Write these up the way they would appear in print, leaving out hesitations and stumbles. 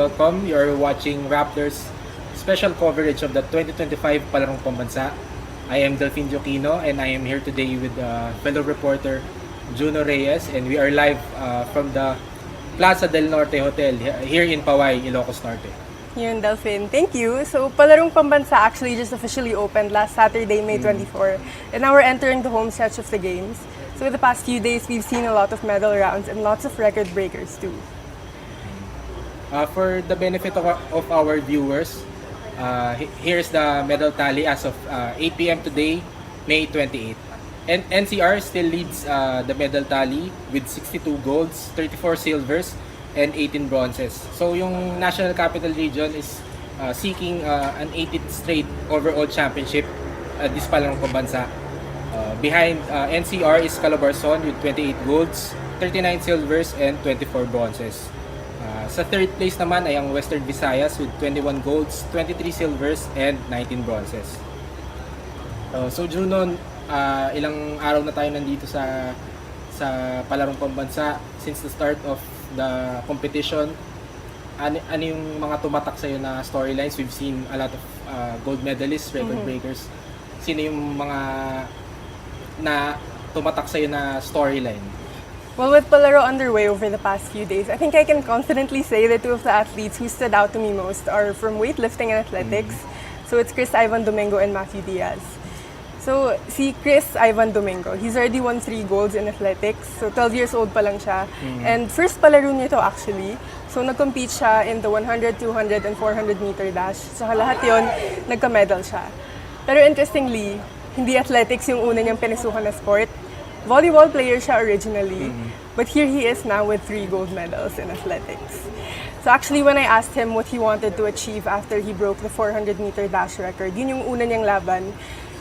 welcome. You are watching Rappler's special coverage of the 2025 Palarong Pambansa. I am Delfin Dioquino and I am here today with fellow reporter Juno Reyes, and we are live from the Plaza del Norte Hotel here in Paway, Ilocos Norte. Yun, Delfin. Thank you. So, Palarong Pambansa actually just officially opened last Saturday, May 24. And now we're entering the home stretch of the games. So, in the past few days, we've seen a lot of medal rounds and lots of record breakers too. For the benefit of our viewers, here's the medal tally as of 8 p.m. today, May 28. And NCR still leads the medal tally with 62 golds, 34 silvers, and 18 bronzes. So yung National Capital Region is seeking an 18th straight overall championship at this Palarong Pambansa. Behind NCR is Calabarzon with 28 golds, 39 silvers, and 24 bronzes. Sa third place naman ay ang Western Visayas with 21 golds, 23 silvers, and 19 bronzes. So Juno, ilang araw na tayo nandito sa Palarong Pambansa since the start of the competition. Ano yung mga tumatak sa'yo na storylines? We've seen a lot of gold medalists, record breakers. Sino yung mga na tumatak sa'yo na storyline? Well, with Palaro underway over the past few days, I think I can confidently say that two of the athletes who stood out to me most are from weightlifting and athletics. So it's Chris Ivan Domingo and Matthew Diaz. So, si Chris Ivan Domingo, he's already won 3 golds in athletics. So, 12 years old pa lang siya. And first palaro niya to actually. So, nag-compete siya in the 100, 200, and 400 meter dash. So, lahat yon nagka-medal siya. Pero interestingly, hindi athletics yung una niyang pinasukan na sport. Volleyball player siya originally. But here he is now with 3 gold medals in athletics. So actually, when I asked him what he wanted to achieve after he broke the 400 meter dash record, yun yung una niyang laban.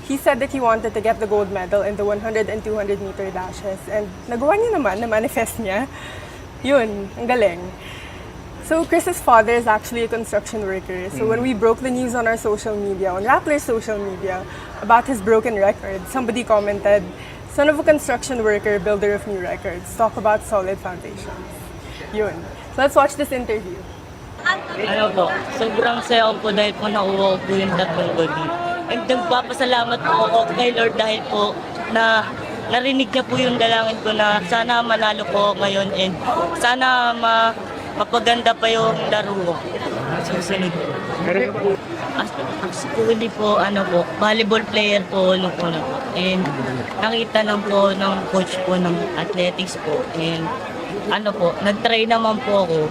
He said that he wanted to get the gold medal in the 100 and 200 meter dashes. And nagawa niya naman, na-manifest niya. Yun, ang galing. So Chris's father is actually a construction worker. So when we broke the news on our social media, on Rappler's social media, about his broken record, somebody commented, "Son of a construction worker, builder of new records. Talk about solid foundations." Yun. So let's watch this interview. Ano po, sobrang saya ko po dahil po nakuha ko po yung tatlong gold. And nagpapasalamat po ako kay Lord dahil po na narinig niya po yung dalangin ko na sana manalo po ngayon and sana mapaganda pa yung laro ko. Susunod po. Actually po, volleyball player po nung una po. And nakita lang po ng coach po ng athletics po. And nag-try naman po ako.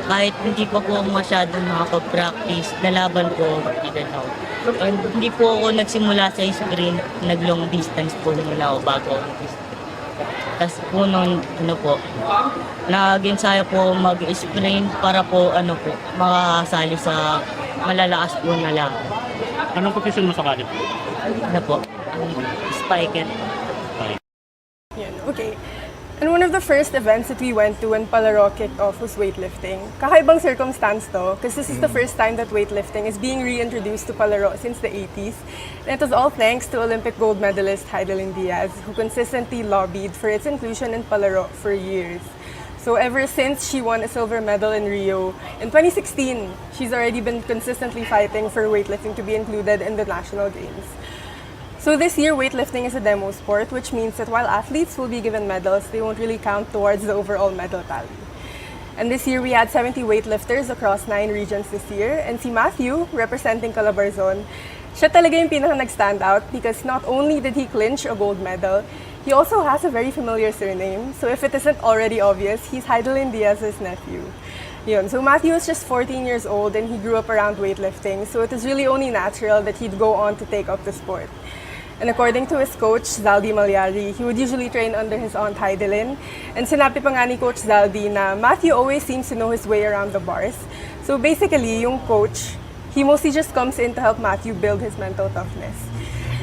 Kahit hindi pa po ako masyadong nakaka-practice, nalaban po ako. And hindi po ako nagsimula sa screen, nag-long distance po muna ako bago ako. Tapos po nag-ensaya po mag-sprint para po makasali sa malalakas po na lang. Anong position mo sa kalip? Spiker. Yan, okay. And one of the first events that we went to when Palaro kicked off was weightlifting. Kakaibang circumstance to, because this is the first time that weightlifting is being reintroduced to Palaro since the 80s. And it was all thanks to Olympic gold medalist Heidelin Diaz, who consistently lobbied for its inclusion in Palaro for years. So ever since she won a silver medal in Rio in 2016, she's already been consistently fighting for weightlifting to be included in the national games. So this year, weightlifting is a demo sport, which means that while athletes will be given medals, they won't really count towards the overall medal tally. And this year, we had 70 weightlifters across 9 regions this year. And si Matthew, representing Calabarzon, siya talaga yung pinaka nag-stand out because not only did he clinch a gold medal, he also has a very familiar surname. So if it isn't already obvious, he's Heidelin Diaz's nephew. Yun. So Matthew is just 14 years old and he grew up around weightlifting. So it is really only natural that he'd go on to take up the sport. And according to his coach, Zaldi Malyari, he would usually train under his aunt Heidelin. And sinabi pa nga ni Coach Zaldi na Matthew always seems to know his way around the bars. So basically, yung coach, he mostly just comes in to help Matthew build his mental toughness.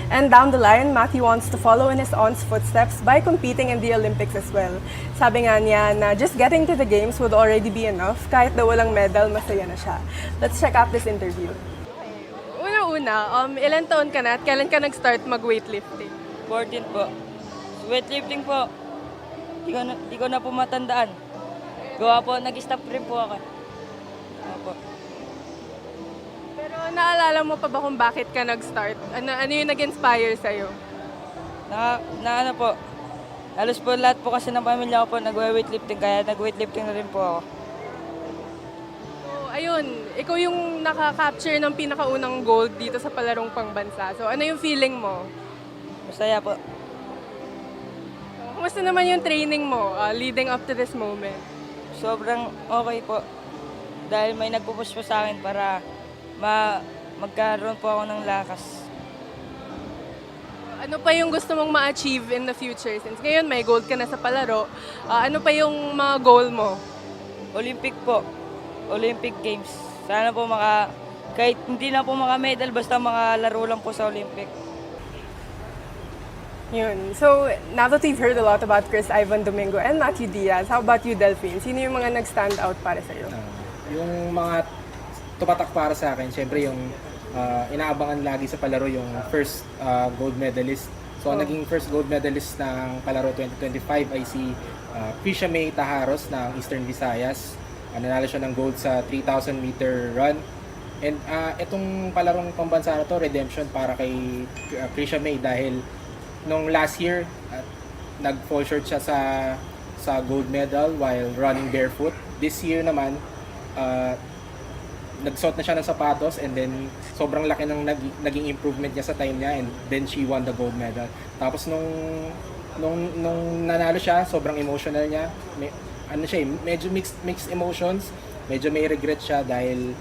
And down the line, Matthew wants to follow in his aunt's footsteps by competing in the Olympics as well. Sabi nga niya na just getting to the games would already be enough. Kahit daw walang medal, masaya na siya. Let's check out this interview. Una, ilan taon ka na at kailan ka nag-start mag-weightlifting? 14 po. Weightlifting po, di ko na po matandaan. Gawa po, nag-stop rin po ako. Opo. Pero naalala mo pa ba kung bakit ka nag-start? Ano yung nag-inspire sa'yo? Na ano po, halos po lahat po kasi ng pamilya ko po nag-weightlifting, kaya nag-weightlifting na rin po ako. So, ayun, ikaw yung naka-capture ng pinakaunang gold dito sa Palarong Pambansa. So, ano yung feeling mo? Masaya po. So, kumusta naman yung training mo leading up to this moment? Sobrang okay po. Dahil may nagpupush po sa akin para magkaroon po ako ng lakas. Ano pa yung gusto mong ma-achieve in the future? Since ngayon may gold ka na sa palaro, ano pa yung mga goal mo? Olympic po. Olympic Games. Sana po kahit hindi na po medal, basta laro lang po sa Olympic. Yun. So, now that we've heard a lot about Chris Ivan Domingo and Matthew Diaz, how about you, Delfin? Sino yung mga nag-stand out para sa'yo? Yung mga tumatak para sa akin, syempre yung inaabangan lagi sa palaro yung first gold medalist. So, ang naging first gold medalist ng Palaro 2025 ay si Krisha May Taharos ng Eastern Visayas. Nanalo siya ng gold sa 3,000 meter run. And itong Palarong Pambansa na to, redemption para kay Krisha May dahil nung last year, nag-fall short siya sa gold medal while running barefoot. This year naman, nagsuot na siya ng sapatos and then sobrang laki ng naging improvement niya sa time niya and then she won the gold medal. Tapos nung nanalo siya, sobrang emotional niya. Medyo mixed emotions. Medyo may regret siya dahil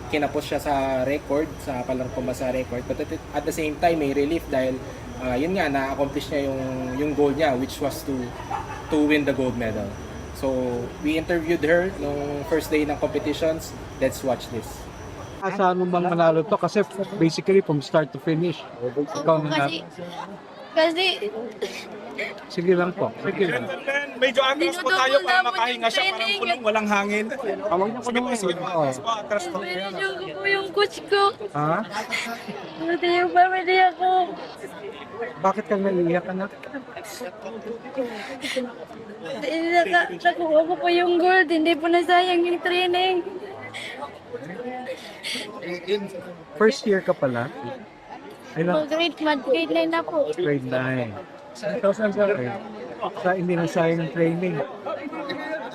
kinapos siya sa record, sa Palarong Pambansa record. But at the same time, may relief dahil yun nga, na-accomplish niya yung goal niya, which was to win the gold medal. So, we interviewed her nung first day ng competitions. Let's watch this. Saan mo bang manalo to? Kasi basically from start to finish. Ikaw na. Kasi Sige lang po. Sige lang. Medyo atras po tayo para makahinga siya, parang kulong, walang hangin. Sige po, sige po. Atras po. pinansyong ko po yung coach ko. Ha? Pati yung pamilya ko. Bakit ka naliyak, anak? Nakuha ko po yung gold. Hindi po nasayang yung training. First year ka pala? Ilan? Grade 9 na po. Grade 9. Okay. Hindi na sayang yung training.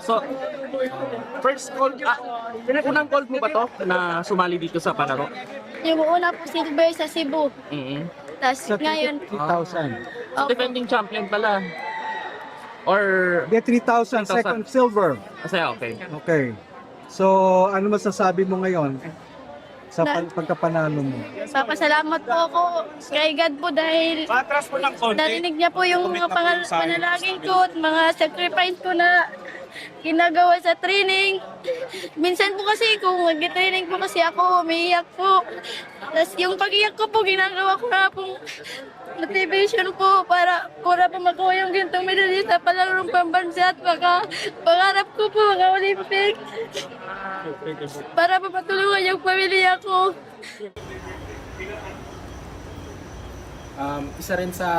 So, first gold, unang gold mo ba to na sumali dito sa Palaro? Yung una po silver sa Cebu. Tapos Sa ngayon, 3,000. So, defending champion pala. Or, Get 3,000, 3,000. second silver. kasi okay. Okay. So, ano masasabi mo ngayon sa pagkapanalo mo? papasalamat po ako kay God po dahil Atras po ng konti. narinig niya po yung mga panalangin ko at mga sacrifice ko na ginagawa sa training. Minsan po kasi kung nag-training po kasi ako, umiiyak po. Tapos yung pag-iyak ko po, ginagawa ko na pong motivation po para po makuha yung gintong medalya sa Palarong Pambansa at pangarap ko po mga-Olympic para po matulungan yung pamilya ko. Isa rin sa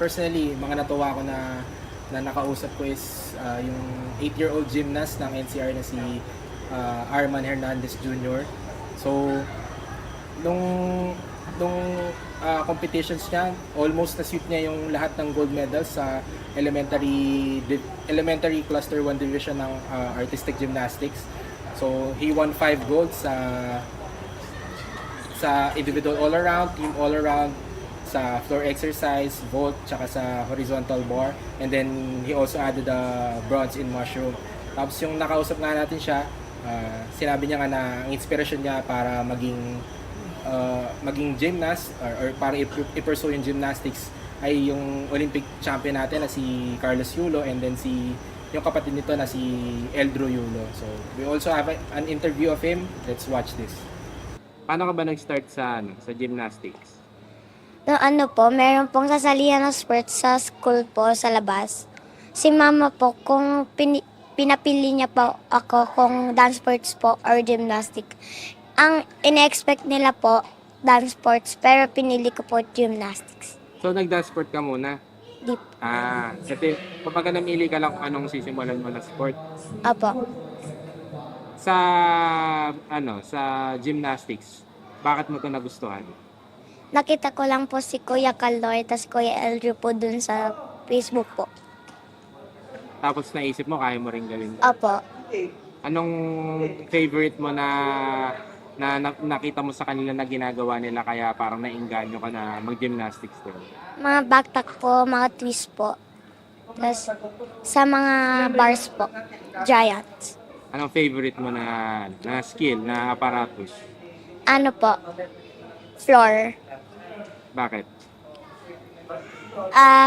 personally, mga natuwa ko na nakausap ko is yung 8-year-old gymnast ng NCR na si Arman Hernandez Jr. So, nung competitions niya, almost na-sweep niya yung lahat ng gold medals sa elementary cluster 1 division ng artistic gymnastics. So, he won 5 golds sa individual all-around, team all-around, sa floor exercise, vault, tsaka sa horizontal bar. And then, he also added the bronze in mushroom. Tapos yung nakausap nga natin siya, sinabi niya nga na ang inspirasyon niya para maging gymnast or para i-pursue yung gymnastics ay yung Olympic champion natin na si Carlos Yulo and then yung kapatid nito na si Eldro Yulo. So, we also have an interview of him. Let's watch this. Paano ka ba nag-start sa gymnastics? No, meron pong sasalihan ng sports sa school po, sa labas. Si mama po, kung pinapili niya po ako kung dance sports po or gymnastic. Ang ine-expect nila po, dance sports, pero pinili ko po gymnastics. So, nag-dance sport ka muna? Di, Kasi kapag namili ka lang kung anong sisimulan mo na sport. Apo. Sa sa gymnastics, bakit mo 'to nagustuhan? Nakita ko lang po si Kuya Kaloy, tas Kuya Eldrew po dun sa Facebook po. Tapos naisip mo kaya mo ring gawin. Opo. Anong favorite mo na nakita mo sa kanila na ginagawa nila kaya parang naengganyo ka na mag-gymnastics din? Mga backpack po, mga twist po. Tas sa mga bars po, giants. Anong favorite mo na skill, na apparatus? Ano po, floor. Bakit?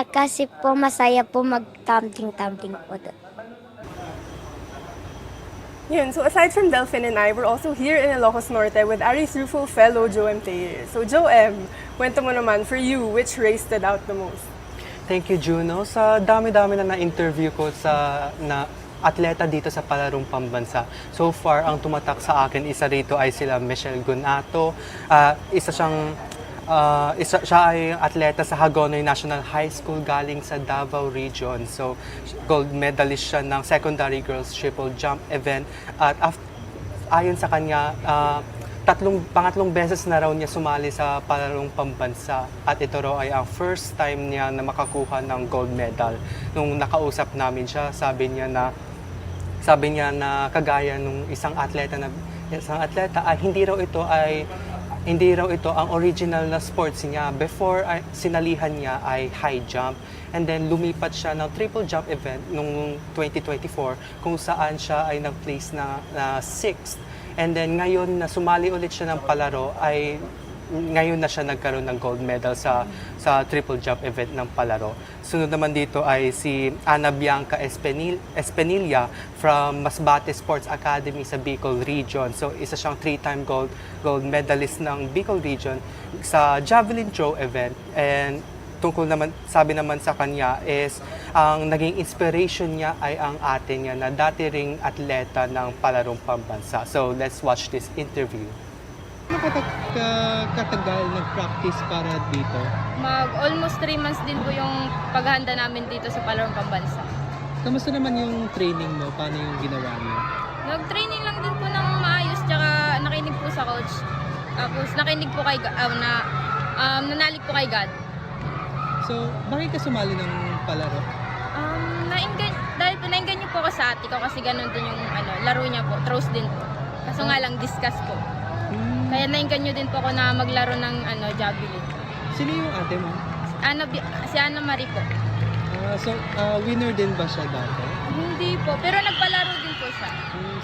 Kasi po masaya po mag-tumbling-tumbling po doon. Yun, so aside from Delfin and I, we're also here in Ilocos Norte with Aris Rufo fellow Joe M. Player. So Joe M, kwento mo naman, for you, which race stood out the most? Thank you, Juno. Sa dami-dami na na-interview ko na atleta dito sa Palarong Pambansa. So far, ang tumatak sa akin, isa rito ay sila Michelle Gunato. Siya ay atleta sa Hagonoy National High School galing sa Davao Region. So, gold medalist siya ng secondary girls triple jump event. At ayon sa kanya, pangatlong beses na raw niya sumali sa Palarong Pambansa. At ito raw ay ang first time niya na makakuha ng gold medal. Nung nakausap namin siya, sabi niya na kagaya nung isang atleta ay hindi raw ito ang original na sports niya. Before sinalihan niya ay high jump, and then lumipat siya ng triple jump event noong 2024 kung saan siya ay nag-place na 6th. And then ngayon na sumali ulit siya ng palaro ay ngayon na siya nagkaroon ng gold medal sa triple jump event ng Palaro. Sunod naman dito ay si Ana Bianca Espinilla from Masbate Sports Academy sa Bicol Region. So isa siyang 3-time gold medalist ng Bicol Region sa javelin throw event. And sabi naman sa kanya is ang naging inspiration niya ay ang ate niya na dati ring atleta ng Palarong Pambansa. So let's watch this interview. Katagal nag-practice para dito? Almost 3 months din po yung paghahanda namin dito sa Palarong Pambansa. Kamusta naman yung training mo? Paano yung ginawa mo? Nag-training lang din po ng maayos, tsaka nakinig po sa coach. Tapos nakinig po kay nanalig po kay God. So, bakit ka sumali ng palaro? Dahil po nainganyo po ako sa ate ko kasi ganun din yung laro niya po, throws din po. Kaso nga lang, discuss po. Kaya nainganyo din po ako na maglaro ng javelin. Sino yung ate mo? Si Ana Marie po. So, winner din ba siya dati? Hindi po, pero nagpalaro din po siya.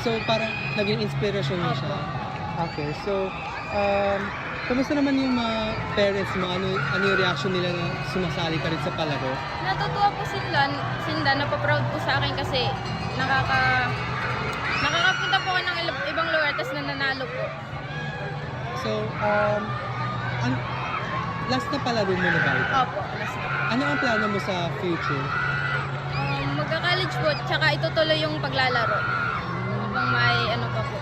So, parang naging inspirasyon mo siya? Okay, so, kamusta naman yung mga parents mo? Ano yung reaction nila na sumasali ka rin sa palaro? Natutuwa po sila, napaproud po sa akin kasi nakakapunta po ako ng ibang lugar tapos nananalo po. So, last na palaro mo na ba ito? Opo, last na. Ano ang plano mo sa future? Magka-college po, tsaka itutuloy yung paglalaro. Habang may pa po.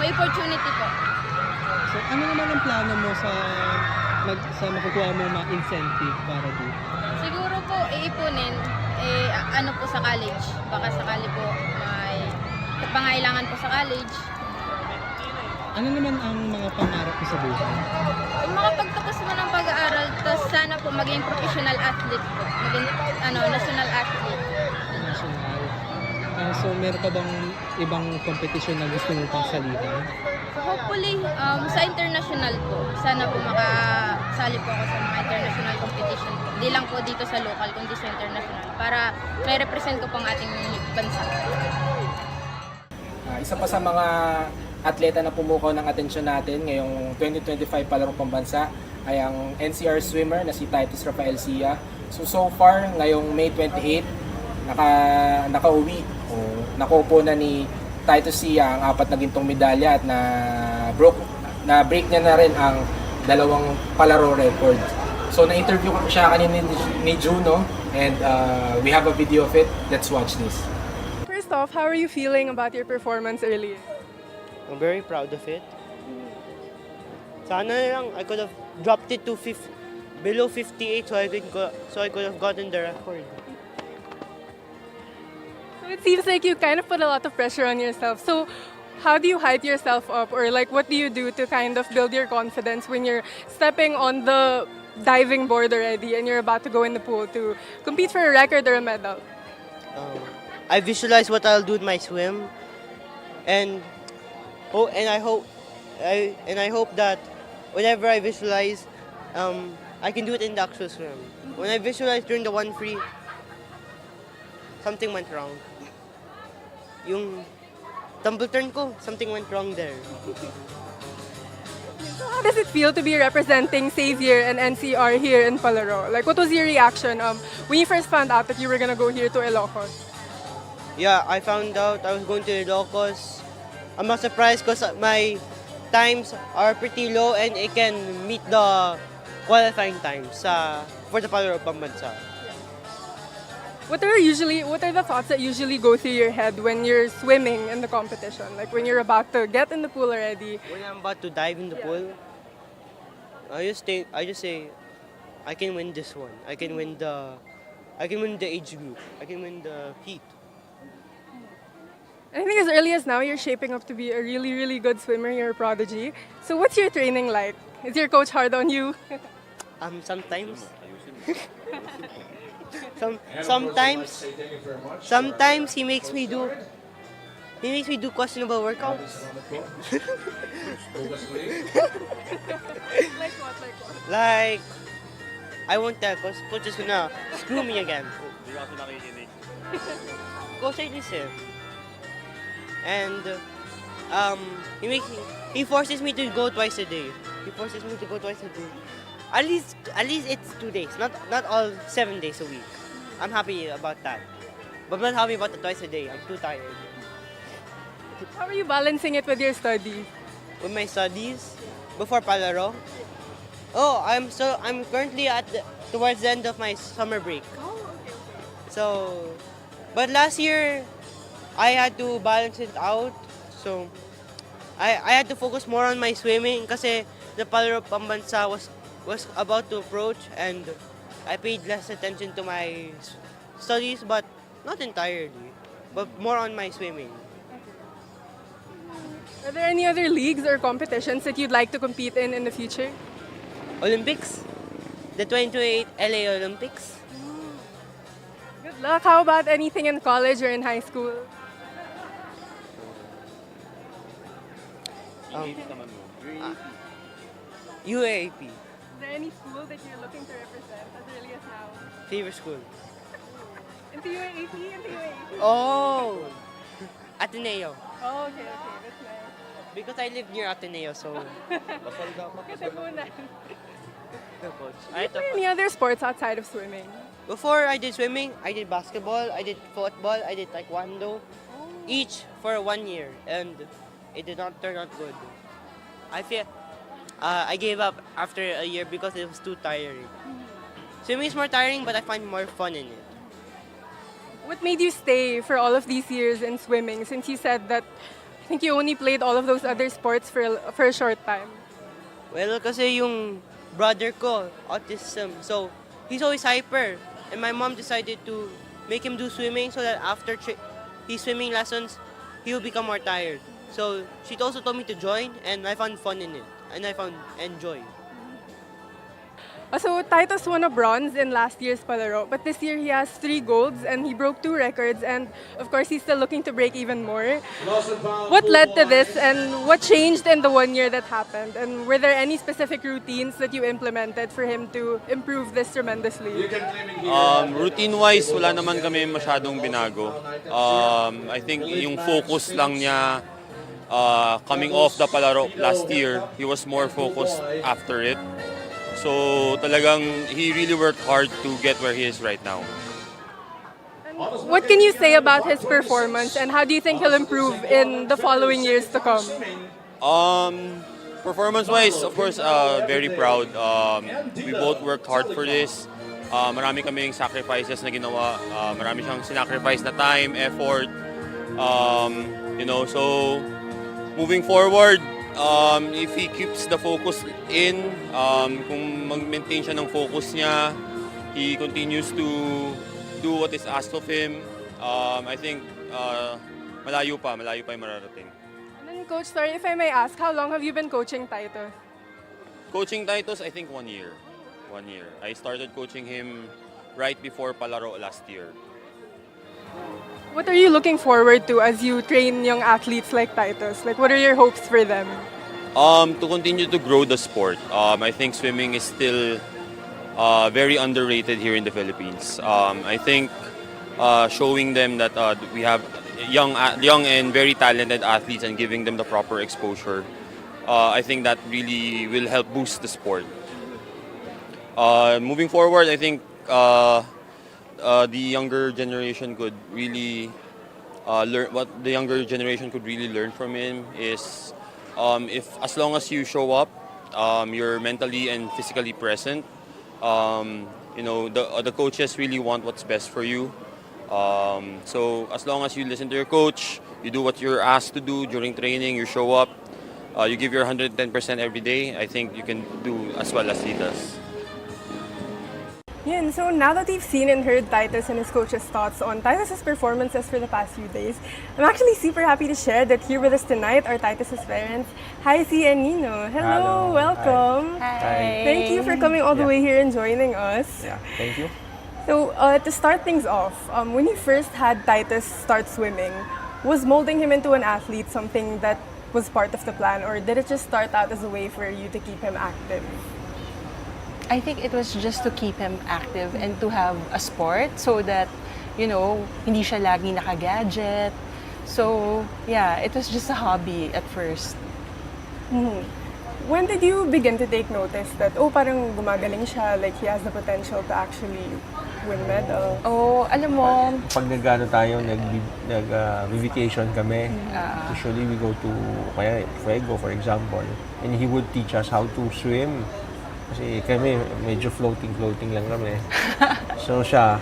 May opportunity po. So, ano naman ang plano mo sa makukuha mo mga incentive para dito? Siguro po, iipunin, po sa college. Baka sakali po may pangailangan po sa college. Ano naman ang mga pangarap mo sa buhay? Makapagtapos mo ng pag-aaral, tapos sana po maging professional athlete po. Maging national athlete. National. So, meron ka bang ibang competition na gusto mo pang salihan? Hopefully, sa international po. Sana po makasali po ako sa mga international competition po. Hindi lang po dito sa local, kundi sa international. Para may represent ko pong ating bansa. Isa pa sa mga atleta na pumukaw ng atensyon natin ngayong 2025 Palarong Pambansa ay ang NCR swimmer na si Titus Rafael Sia. So far, ngayong May 28, nakauwi o nakupo na ni Titus Sia ang 4 na gintong medalya at na-break niya na rin ang 2 palaro record. So na-interview ko siya kanina ni Juno and we have a video of it. Let's watch this. First off, how are you feeling about your performance earlier? I'm very proud of it. Sana lang I could have dropped it to below 58 so I could have gotten the record. So it seems like you kind of put a lot of pressure on yourself. So how do you hype yourself up, or like what do you do to kind of build your confidence when you're stepping on the diving board already and you're about to go in the pool to compete for a record or a medal? I visualize what I'll do in my swim, and I hope that whenever I visualize, I can do it in the actual swim. When I visualize during the one free, something went wrong. Yung tumble turn ko, something went wrong there. So how does it feel to be representing Xavier and NCR here in Palaro? Like, what was your reaction when you first found out that you were gonna go here to Ilocos? Yeah, I found out I was going to Ilocos. I'm not surprised because my times are pretty low and it can meet the qualifying times for the Palarong Pambansa. What are the thoughts that usually go through your head when you're swimming in the competition? Like when you're about to get in the pool already? When I'm about to dive in the pool, I just say, I can win this one. I can win the age group. I can win the heat. I think as early as now, you're shaping up to be a really, really good swimmer. You're a prodigy. So what's your training like? Is your coach hard on you? Sometimes. Sometimes he makes me do questionable workouts. Like what? Like, I won't tell because coach is gonna screw me again. Coach, I listen. And he forces me to go twice a day. At least it's 2 days, not all 7 days a week. I'm happy about that. But I'm not happy about the twice a day. I'm too tired. How are you balancing it with your studies? With my studies, before Palaro. I'm currently towards the end of my summer break. So, but last year, I had to balance it out. So, I had to focus more on my swimming kasi the Palarong Pambansa was about to approach and I paid less attention to my studies, but not entirely, but more on my swimming. Are there any other leagues or competitions that you'd like to compete in the future? Olympics, the 2028 LA Olympics. Good luck. How about anything in college or in high school? UAAP. Is there any school that you're looking to represent as early as now? Favorite school. Into UAAP? Oh! Ateneo. Oh, okay, that's nice. Because I live near Ateneo, so... Katapunan. No, coach. Do you play any other sports outside of swimming? Before I did swimming, I did basketball, I did football, I did taekwondo. Each for 1 year, and it did not turn out good. I gave up after a year because it was too tiring. Swimming is more tiring, but I find more fun in it. What made you stay for all of these years in swimming, since you said that I think you only played all of those other sports for a short time? Well, kasi yung brother ko, autism, so he's always hyper. And my mom decided to make him do swimming so that after his swimming lessons, he will become more tired. So she also told me to join, and I found fun in it, and I found enjoy. So Titus won a bronze in last year's Palaro, but this year he has 3 golds and he broke 2 records, and of course he's still looking to break even more. What led to this, and what changed in the 1 year that happened? And were there any specific routines that you implemented for him to improve this tremendously? Routine-wise, wala naman kami masyadong binago. I think yung focus lang niya coming off the Palaro last year, he was more focused after it. So talagang he really worked hard to get where he is right now. What can you say about his performance, and how do you think he'll improve in the following years to come? Performance-wise, of course, very proud. We both worked hard for this. Marami kaming sacrifices na ginawa. Marami siyang sinacrifice na time, effort. So moving forward, if he keeps the focus in, kung mag-maintain siya ng focus niya, he continues to do what is asked of him, I think malayo pa yung mararating. And then Coach, sorry if I may ask, how long have you been coaching Titus? Coaching Titus, I think 1 year. 1 year. I started coaching him right before Palaro last year. What are you looking forward to as you train young athletes like Titus? Like, what are your hopes for them? To continue to grow the sport. I think swimming is still very underrated here in the Philippines. I think showing them that we have young and very talented athletes and giving them the proper exposure, I think that really will help boost the sport. Moving forward, I think the younger generation could really learn. What the younger generation could really learn from him is, if as long as you show up, you're mentally and physically present. The coaches really want what's best for you. So as long as you listen to your coach, you do what you're asked to do during training, you show up, you give your 110% every day, I think you can do as well as he does. Yeah, and so now that we've seen and heard Titus and his coach's thoughts on Titus's performances for the past few days, I'm actually super happy to share that here with us tonight are Titus's parents. Hi, Si and Nino. Hello, welcome. Hi. Thank you for coming all the way here and joining us. Yeah, thank you. So, to start things off, when you first had Titus start swimming, was molding him into an athlete something that was part of the plan, or did it just start out as a way for you to keep him active? I think it was just to keep him active and to have a sport so that, hindi siya lagi naka-gadget. So, yeah, it was just a hobby at first. When did you begin to take notice that, parang gumagaling siya, like he has the potential to actually win medal? Oh, alam mo, Pag tayo, nag-vacation kami, usually we go to Fuego, for example, and he would teach us how to swim. Kasi kami, medyo floating lang kami. So siya,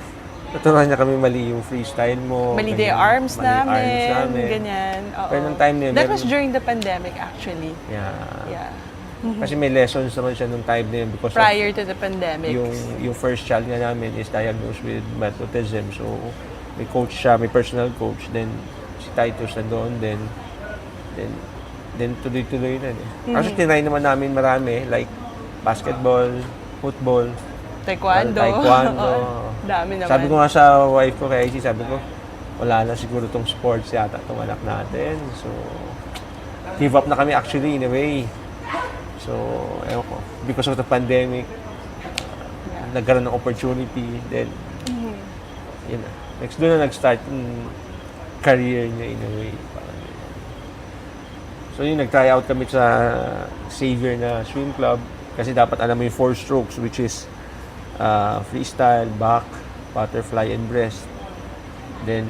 tuturuan niya kami mali yung freestyle mo. mali din yung arms namin, ganyan. Oo. Pero nung time na yun, That was during the pandemic actually. Yeah. Kasi may lessons naman siya nung time na yun because Prior to the pandemic. yung first child nga namin is diagnosed with autism. So may coach siya, may personal coach. Then si Titus na doon. Then tuloy-tuloy na. Actually, tinry naman namin marami. Like basketball, football, taekwondo. Dami naman. Sabi ko nga sa wife ko, kay Icy, sabi ko, wala na siguro tong sports yata itong anak natin. So, give up na kami actually in a way. So, ewan ko, because of the pandemic, nagkaroon ng opportunity, then, yun na. Doon na nag-start yung career niya in a way. So, yun, nag-try out kami sa Xavier na swim club. Kasi dapat alam mo yung 4 strokes, which is freestyle, back, butterfly, and breast. Then,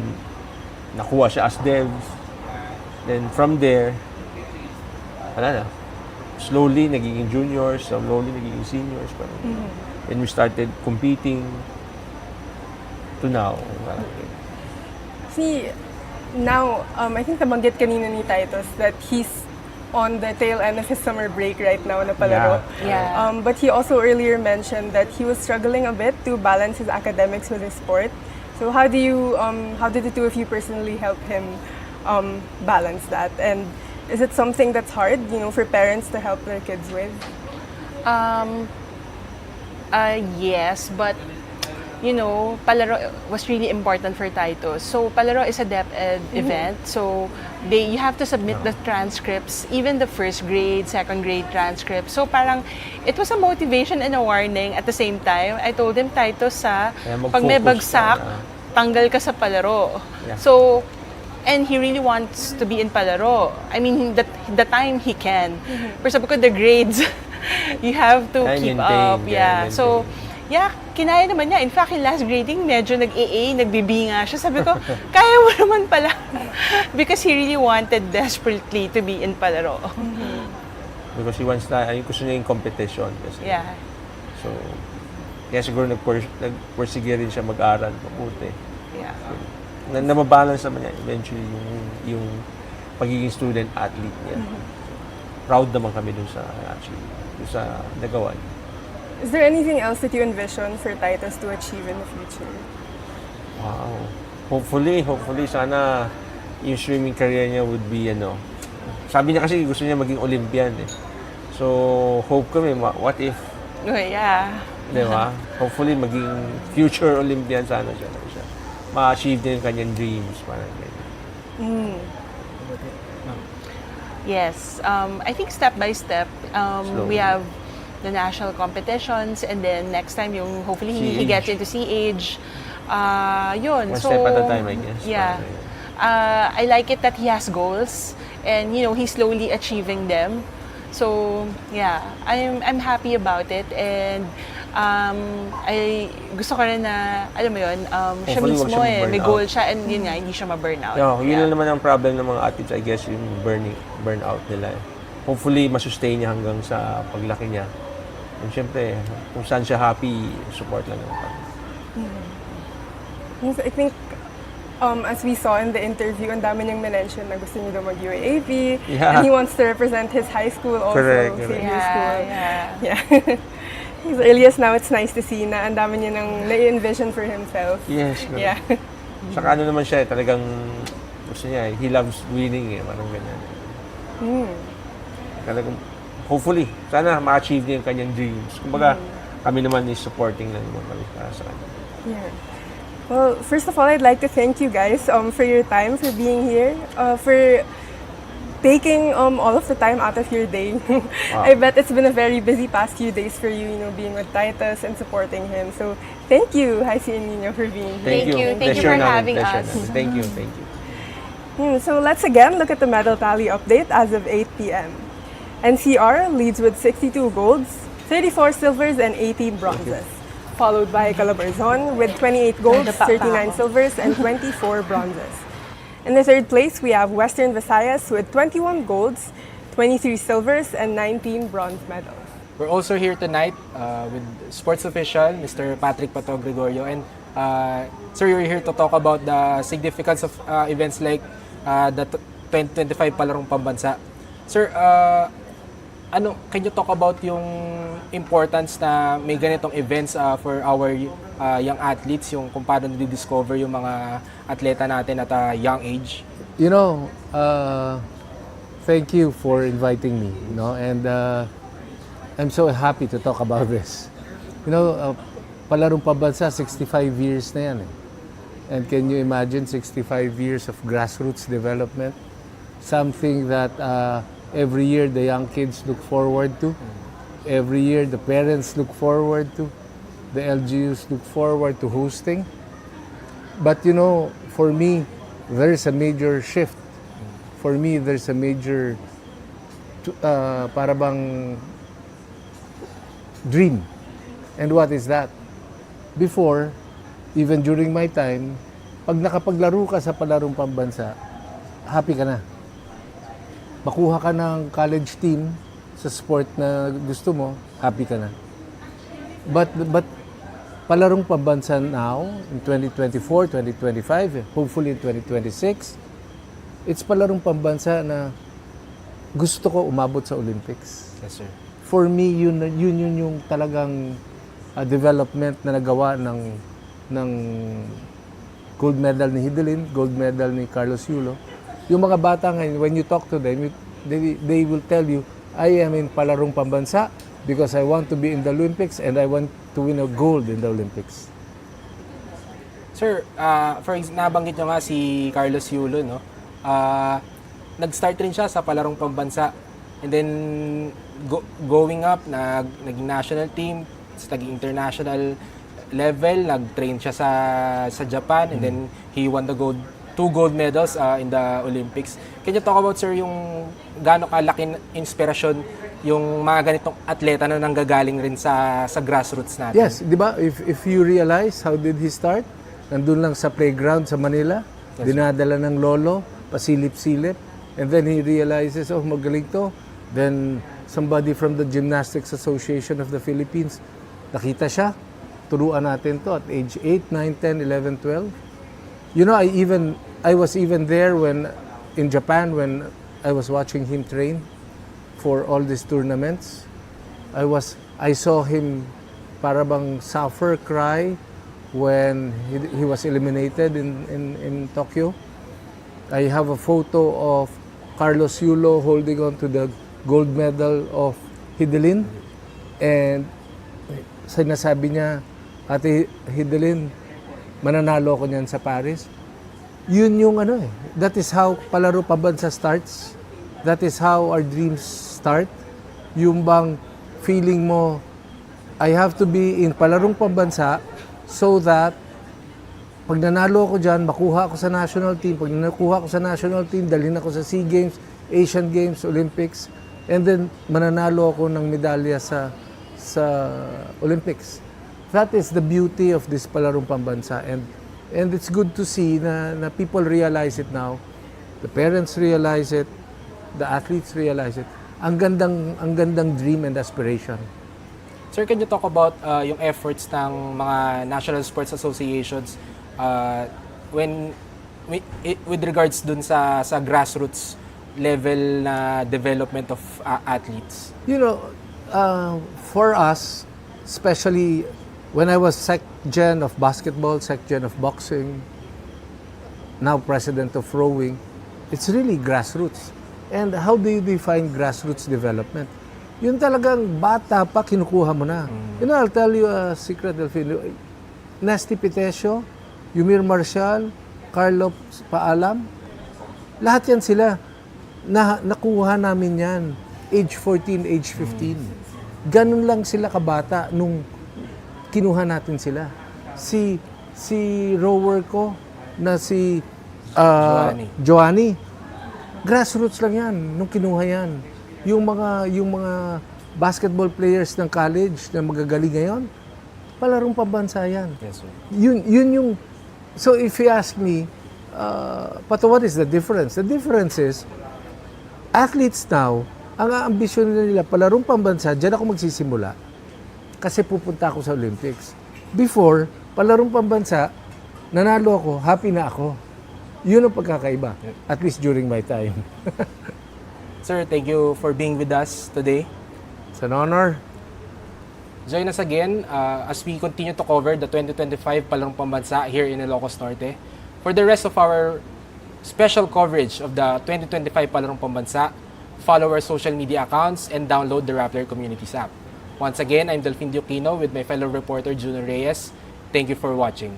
nakuha siya as devs. Then, from there, wala na. Slowly, nagiging juniors, slowly, nagiging seniors. Then, we started competing to now. See, now, I think nabanggit kanina ni Titus that he's on the tail end of his summer break right now na Palaro. Yeah. But he also earlier mentioned that he was struggling a bit to balance his academics with his sport. So how did the two of you personally help him balance that? And is it something that's hard, for parents to help their kids with? Yes, but Palaro was really important for Titus. So Palaro is a DepEd event. So you have to submit the transcripts, even the first grade, second grade transcripts. So parang it was a motivation and a warning at the same time. I told him, Titus, pag may bagsak, tanggal ka sa Palaro. Yeah. So, and he really wants to be in Palaro. I mean, the time he can. Pero sabi ko, the grades, you have to keep up. Yeah. So, kinaya naman niya. In fact, in last grading, medyo nag-AA, nag-BB nga siya. Sabi ko, kaya mo naman pala. Because he really wanted desperately to be in Palaro. Because he wants gusto niya yung competition. Kasi. Yeah. So, kaya siguro nag-persige rin siya mag-aral mabuti. Yeah. Namabalance naman niya eventually yung pagiging student-athlete niya. Proud naman kami dun sa nagawa niya. Is there anything else that you envision for Titus to achieve in the future? Wow. hopefully, sana yung swimming career niya would be, sabi niya kasi gusto niya maging Olympian eh. So, hope kami, what if, Oh, yeah. di ba? Hopefully, maging future Olympian sana siya. Ma-achieve niya yung kanyang dreams. Parang ganyan. Mm. Yes. I think step by step, we have the national competitions, and then next time, hopefully he gets into CH. Yun. One step at a time, I guess. Yeah. I like it that he has goals, and he's slowly achieving them. So yeah, I'm happy about it, and I gusto ko rin na, alam mo yun, siya Hopefully, mismo wag siya may ma-burn goal out. siya, and yun nga, hindi siya ma-burnout. Yun lang naman ang problem ng mga athletes, I guess, yung burnout nila. Hopefully, masustain niya hanggang sa paglaki niya. And syempre, kung saan siya happy, support lang naman kami. Yes, I think as we saw in the interview, ang dami niyang mention na gusto niya daw mag-UAAP, Yeah. and he wants to represent his high school also, Correct. senior Yeah, school. yeah. As early as now, it's nice to see na ang dami niya nang na-envision for himself. Yes. Correct. Yeah. Saka ano naman siya, talagang gusto niya, he loves winning eh, parang ganyan. Talagang, hopefully, sana ma-achieve niya yung kanyang dreams. Kumbaga, kami naman is supporting lang naman kami para sa kanya. Yeah. Well, first of all, I'd like to thank you guys for your time, for being here, for taking all of the time out of your day. Wow. I bet it's been a very busy past few days for you, being with Titus and supporting him. So thank you, Heisey and Nino, for being here. Thank you. Thank you for having us. Thank you. So let's again look at the medal tally update as of 8 p.m. NCR leads with 62 golds, 34 silvers, and 18 bronzes, followed by Calabarzon with 28 golds, 39 silvers, and 24 bronzes. In the third place, we have Western Visayas with 21 golds, 23 silvers, and 19 bronze medals. We're also here tonight with sports official, Mr. Patrick Pato Gregorio. And sir, you're here to talk about the significance of events like the 2025 Palarong Pambansa. Sir, can you talk about yung importance na may ganitong events for our young athletes, yung kung paano na-discover yung mga atleta natin at a young age? Thank you for inviting me, and I'm so happy to talk about this. Palarong Pambansa, 65 years na yan. And can you imagine 65 years of grassroots development? Something that every year the young kids look forward to. Every year the parents look forward to. The LGUs look forward to hosting. But for me, there is a major shift. For me, there's a major para bang dream. And what is that? Before, even during my time, pag nakapaglaro ka sa Palarong Pambansa, happy ka na. Makuha ka ng college team sa sport na gusto mo, happy ka na. But Palarong Pambansa now, in 2024, 2025, hopefully in 2026, it's Palarong Pambansa na gusto ko umabot sa Olympics. Yes, sir. For me, yun yung talagang development na nagawa ng gold medal ni Hidelin, gold medal ni Carlos Yulo. Yung mga bata ngayon, when you talk to them, they will tell you, I am in Palarong Pambansa because I want to be in the Olympics and I want to win a gold in the Olympics. Sir, nabanggit nyo nga si Carlos Yulo, no? Nag-start rin siya sa Palarong Pambansa. And then, going up, naging national team, naging international level, nag-train siya sa Japan, and then he won the two gold medals in the Olympics. Can you talk about, sir, yung gaano kalaking inspirasyon yung mga ganitong atleta na nanggagaling rin sa grassroots natin? Yes, di ba? If you realize how did he start? Nandun lang sa playground sa Manila, yes, dinadala ng lolo, pasilip-silip, and then he realizes, oh, magaling to. Then somebody from the Gymnastics Association of the Philippines, nakita siya, turuan natin to at age 8, 9, 10, 11, 12. I was even there in Japan when I was watching him train for all these tournaments. I saw him para bang suffer, cry when he was eliminated in Tokyo. I have a photo of Carlos Yulo holding on to the gold medal of Hidelin. And sinasabi niya, Ate Hidelin, mananalo ko niyan sa Paris. Yun yung that is how Palaro Pambansa starts. That is how our dreams start. Yung bang feeling mo, I have to be in Palarong Pambansa so that pag nanalo ako dyan, makuha ako sa national team. Pag nakuha ako sa national team, dalhin ako sa SEA Games, Asian Games, Olympics, and then mananalo ako ng medalya sa Olympics. That is the beauty of this Palarong Pambansa, and it's good to see na people realize it now. The parents realize it, the athletes realize it. Ang gandang dream and aspiration. Sir, can you talk about yung efforts ng mga national sports associations with regards dun sa grassroots level na development of athletes? You know, for us, especially when I was Sec-Gen of basketball, Sec-Gen of boxing, now president of rowing, it's really grassroots. And how do you define grassroots development? Yun talagang bata pa, kinukuha mo na. You know, I'll tell you a secret, Delfin. Nasty Pitesio, Yumir Marcial, Carlo Paalam, lahat yan sila. Nakuha namin yan. Age 14, age 15. Ganun lang sila kabata nung kinuha natin sila. Si rower ko na si Joanny, grassroots lang yan nung kinuha yan. Yung mga basketball players ng college na magagaling ngayon, Palarong Pambansa yan. Yes, sir. Yun yung, so if you ask me, but what is the difference? The difference is, athletes now, ang ambisyon nila, Palarong Pambansa, dyan ako magsisimula. Kasi pupunta ako sa Olympics. Before, Palarong Pambansa, nanalo ako, happy na ako. Yun ang pagkakaiba, at least during my time. Sir, thank you for being with us today. It's an honor. Join us again as we continue to cover the 2025 Palarong Pambansa here in Ilocos Norte. For the rest of our special coverage of the 2025 Palarong Pambansa, follow our social media accounts and download the Rappler Communities app. Once again, I'm Delfin Dioquino with my fellow reporter Juno Reyes. Thank you for watching.